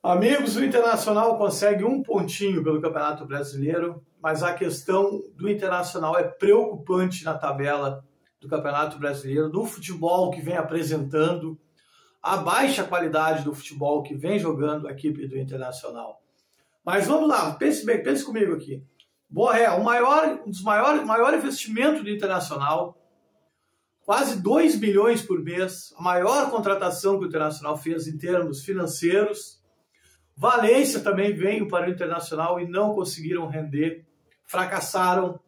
Amigos, o Internacional consegue um pontinho pelo Campeonato Brasileiro, mas a questão do Internacional é preocupante na tabela do Campeonato Brasileiro, do futebol que vem apresentando, a baixa qualidade do futebol que vem jogando a equipe do Internacional. Mas vamos lá, pense comigo aqui. Borré, um dos maior investimento do Internacional, quase 2 milhões por mês, a maior contratação que o Internacional fez em termos financeiros. Valência também veio para o Internacional e não conseguiram render, fracassaram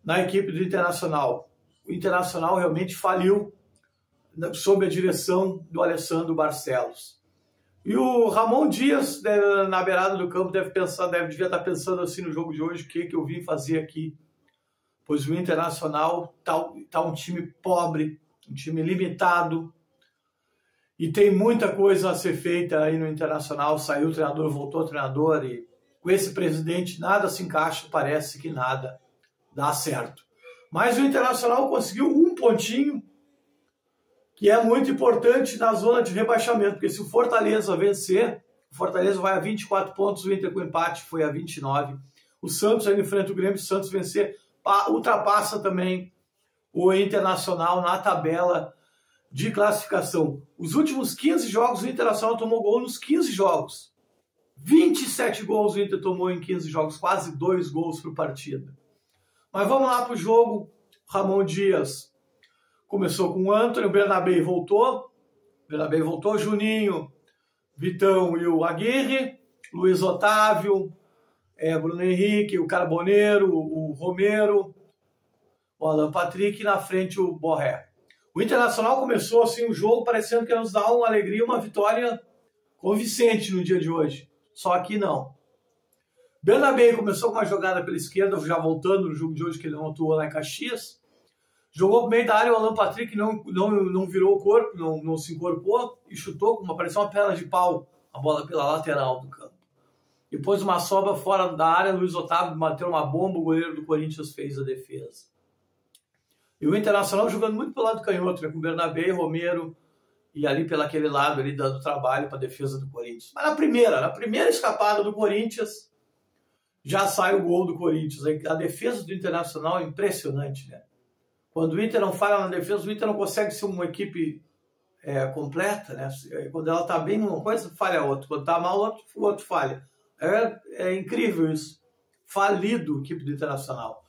na equipe do Internacional. O Internacional realmente faliu sob a direção do Barcelos. E o Ramon Dias, na beirada do campo, devia estar pensando assim no jogo de hoje, o que eu vim fazer aqui. Pois o Internacional tá um time pobre, um time limitado, e tem muita coisa a ser feita aí no Internacional. Saiu o treinador, voltou o treinador, e com esse presidente nada se encaixa, parece que nada dá certo. Mas o Internacional conseguiu um pontinho, que é muito importante na zona de rebaixamento, porque se o Fortaleza vencer, o Fortaleza vai a 24 pontos, o Inter com empate foi a 29. O Santos ainda enfrenta o Grêmio, se o Santos vencer, ultrapassa também o Internacional na tabela de classificação. Os últimos 15 jogos, o Internacional tomou gol nos 15 jogos. 27 gols o Inter tomou em 15 jogos, quase 2 gols por partida. Mas vamos lá para o jogo. Ramon Dias começou com o Antony, o Bernabé voltou, Juninho, Vitão e o Aguirre, Luiz Otávio, Bruno Henrique, o Carboneiro, o Romero, o Alan Patrick e na frente o Borré. O Internacional começou assim o jogo parecendo que ia nos dar uma alegria, uma vitória convincente no dia de hoje. Só que não. Bernabé começou com uma jogada pela esquerda, já voltando no jogo de hoje que ele não atuou lá em Caxias. Jogou pro meio da área, o Alan Patrick não virou o corpo, não se incorporou e chutou, parecia uma perna de pau, a bola pela lateral do campo. Depois uma sobra fora da área, Luiz Otávio bateu uma bomba, o goleiro do Corinthians fez a defesa. E o Internacional jogando muito pelo lado canhoto, com Bernabé, Romero, e ali pelaquele lado, ali dando trabalho para a defesa do Corinthians. Mas na primeira escapada do Corinthians, já sai o gol do Corinthians. A defesa do Internacional é impressionante, né? Quando o Inter não falha na defesa, o Inter não consegue ser uma equipe completa, né? Quando ela está bem, uma coisa falha a outra. Quando está mal, o outro falha. É incrível isso. Falido a equipe do Internacional.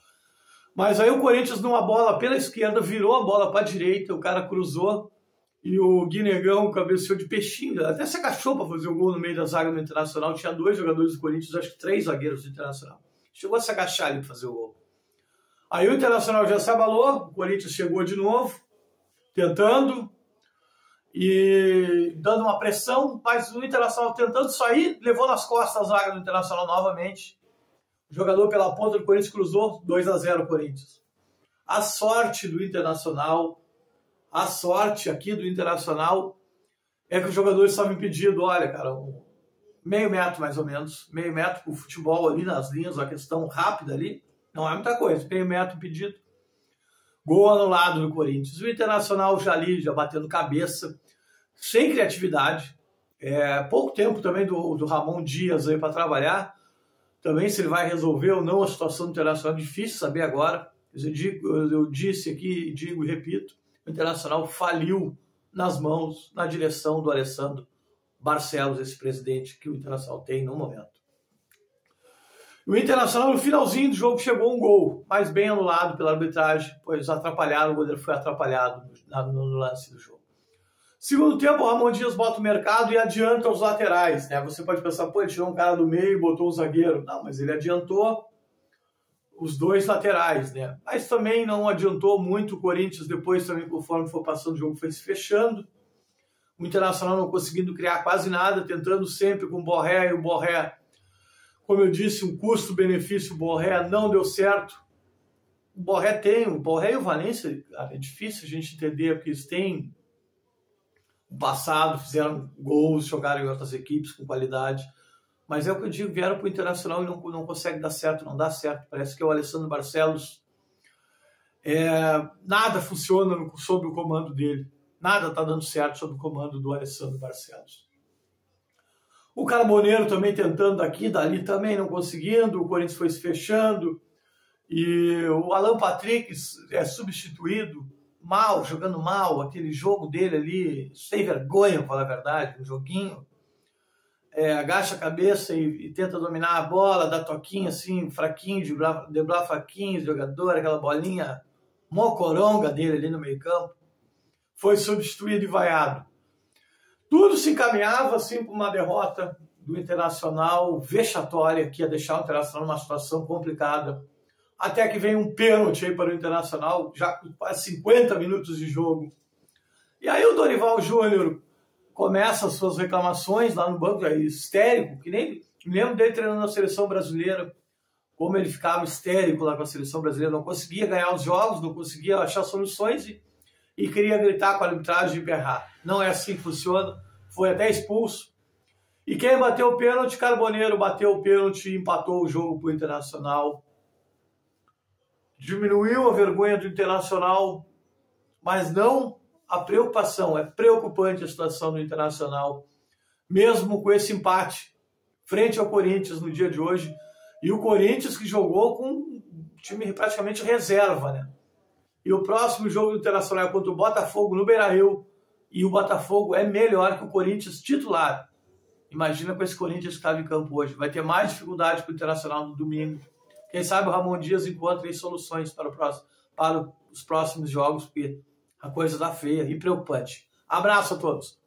Mas aí o Corinthians, numa bola pela esquerda, virou a bola para a direita, o cara cruzou e o Guinegão cabeceou de peixinho. Até se agachou para fazer o gol no meio da zaga do Internacional. Tinha 2 jogadores do Corinthians, acho que 3 zagueiros do Internacional. Chegou a se agachar ali para fazer o gol. Aí o Internacional já se abalou, o Corinthians chegou de novo, tentando e dando uma pressão, mas o Internacional tentando sair, levou nas costas a zaga do Internacional novamente. O jogador pela ponta do Corinthians cruzou, 2-0 Corinthians. A sorte do Internacional, a sorte aqui do Internacional é que os jogadores estavam impedidos, olha, cara, meio metro mais ou menos, meio metro pro futebol ali nas linhas, uma questão rápida ali. Não é muita coisa, meio metro impedido. Gol anulado no Corinthians. O Internacional já batendo cabeça, sem criatividade. Pouco tempo também do Ramon Dias aí para trabalhar. Também se ele vai resolver ou não a situação do Internacional, é difícil saber agora. Eu disse aqui, digo e repito, o Internacional faliu nas mãos, na direção do Alessandro Barcelos, esse presidente que o Internacional tem no momento. O Internacional, no finalzinho do jogo, chegou um gol, mas bem anulado pela arbitragem, pois atrapalharam, o goleiro foi atrapalhado no lance do jogo. Segundo tempo, o Ramon Dias bota o mercado e adianta os laterais, né? Você pode pensar, pô, ele tirou um cara do meio e botou um zagueiro. Não, mas ele adiantou os 2 laterais, né? Mas também não adiantou muito o Corinthians, depois também, conforme for passando o jogo, foi se fechando. O Internacional não conseguindo criar quase nada, tentando sempre com o Borré, e o Borré, como eu disse, um custo-benefício, o Borré não deu certo. O Borré e o Valência, é difícil a gente entender, porque eles têm no passado, fizeram gols, jogaram em outras equipes com qualidade. Mas é o que eu digo, vieram para o Internacional e não consegue dar certo, não dá certo. Parece que é o Alessandro Barcelos, nada funciona sob o comando dele. Nada está dando certo sob o comando do Alessandro Barcelos. O Carboneiro também tentando daqui, dali também não conseguindo, o Corinthians foi se fechando, e o Alan Patrick é substituído, mal, jogando mal, aquele jogo dele ali, sem vergonha, para falar a verdade, um joguinho, agacha a cabeça e tenta dominar a bola, dá toquinho assim, fraquinho, driblar fraquinho, jogador, aquela bolinha mocoronga dele ali no meio campo, foi substituído e vaiado. Tudo se encaminhava assim para uma derrota do Internacional vexatória, que ia deixar o Internacional numa situação complicada, até que vem um pênalti aí para o Internacional, já com quase 50 minutos de jogo. E aí o Dorival Júnior começa as suas reclamações lá no banco, histérico, que nem me lembro dele treinando na seleção brasileira, como ele ficava histérico lá com a seleção brasileira, não conseguia ganhar os jogos, não conseguia achar soluções e queria gritar com a arbitragem e berrar. Não é assim que funciona, foi até expulso. E quem bateu o pênalti? Carboneiro bateu o pênalti e empatou o jogo para o Internacional. Diminuiu a vergonha do Internacional, mas não a preocupação. É preocupante a situação do Internacional, mesmo com esse empate frente ao Corinthians no dia de hoje. E o Corinthians que jogou com um time praticamente reserva, né? E o próximo jogo do Internacional é contra o Botafogo no Beira-Rio. E o Botafogo é melhor que o Corinthians titular. Imagina com esse Corinthians que estava em campo hoje. Vai ter mais dificuldade para o Internacional no domingo. Quem sabe o Ramon Dias encontre soluções para os próximos jogos, porque a coisa está feia e preocupante. Abraço a todos.